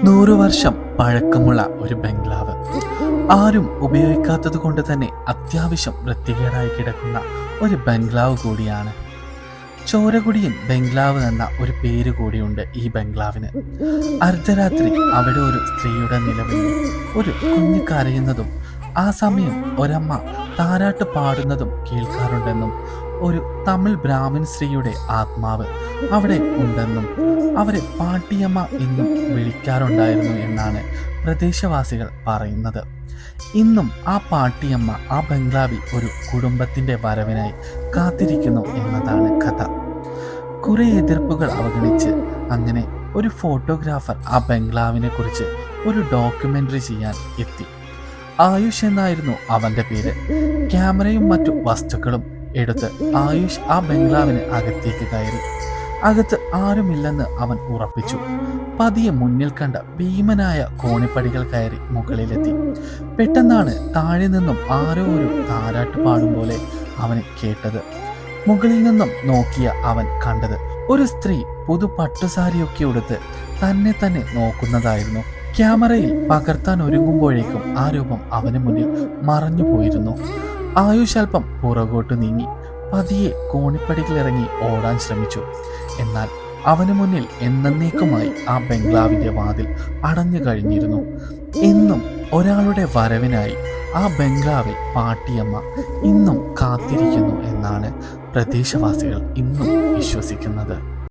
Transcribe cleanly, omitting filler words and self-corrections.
100 വർഷം പഴക്കമുള്ള ഒരു ബംഗ്ലാവ്, ആരും ഉപയോഗിക്കാത്തത് കൊണ്ട് തന്നെ അത്യാവശ്യം വൃത്തികേടായി കിടക്കുന്ന ഒരു ബംഗ്ലാവ് കൂടിയാണ്. ചോരകുടിയൻ ബംഗ്ലാവ് എന്ന ഒരു പേര് കൂടിയുണ്ട് ഈ ബംഗ്ലാവിന്. അർദ്ധരാത്രി അവിടെ ഒരു സ്ത്രീയുടെ നിലവിളിയും ഒരു കുഞ്ഞ് കരയുന്നതും ആ സമയം ഒരമ്മ താരാട്ട് പാടുന്നതും കേൾക്കാറുണ്ടെന്നും ഒരു തമിഴ് ബ്രാഹ്മൺ സ്ത്രീയുടെ ആത്മാവ് അവിടെ ഉണ്ടെന്നും അവരെ പാട്ടിയമ്മ എന്നും വിളിക്കാറുണ്ടായിരുന്നു എന്നാണ് പ്രദേശവാസികൾ പറയുന്നത്. ഇന്നും ആ പാട്ടിയമ്മ ആ ബംഗ്ലാവിൽ ഒരു കുടുംബത്തിന്റെ വരവിനായി കാത്തിരിക്കുന്നു എന്നതാണ് കഥ. കുറെ എതിർപ്പുകൾ അവഗണിച്ച് അങ്ങനെ ഒരു ഫോട്ടോഗ്രാഫർ ആ ബംഗ്ലാവിനെ കുറിച്ച് ഒരു ഡോക്യുമെന്ററി ചെയ്യാൻ എത്തി. ആയുഷ് എന്നായിരുന്നു അവന്റെ പേര്. ക്യാമറയും മറ്റു വസ്തുക്കളും എടുത്ത് ആയുഷ് ആ ബംഗ്ലാവിന് അകത്തേക്ക് കയറി. അകത്ത് ആരുമില്ലെന്ന് അവൻ ഉറപ്പിച്ചു. പതിയെ മുന്നിൽ കണ്ട ഭീമനായ കോണിപ്പടികൾ കയറി മുകളിലെത്തി. പെട്ടെന്നാണ് താഴെ നിന്നും ആരോ ഒരു താരാട്ട് പാടും പോലെ അവന് കേട്ടത്. മുകളിൽ നിന്നും നോക്കിയ അവൻ കണ്ടത് ഒരു സ്ത്രീ പുതു പട്ടുസാരിയൊക്കെ ഉടുത്ത് തന്നെ നോക്കുന്നതായിരുന്നു. ക്യാമറയിൽ പകർത്താൻ ഒരുങ്ങുമ്പോഴേക്കും ആ രൂപം അവന് മുന്നിൽ മറഞ്ഞു പോയിരുന്നു. ആയുഷ് അല്പം പുറകോട്ട് നീങ്ങി പതിയെ കോണിപ്പടികളിറങ്ങി ഓടാൻ ശ്രമിച്ചു. എന്നാൽ അവന് മുന്നിൽ എന്നേക്കുമായി ആ ബംഗ്ലാവിന്റെ വാതിൽ അടഞ്ഞു കഴിഞ്ഞിരുന്നു. എന്നും ഒരാളുടെ വരവിനായി ആ ബംഗ്ലാവിൽ പാട്ടിയമ്മ ഇന്നും കാത്തിരിക്കുന്നു എന്നാണ് പ്രദേശവാസികൾ ഇന്നും വിശ്വസിക്കുന്നത്.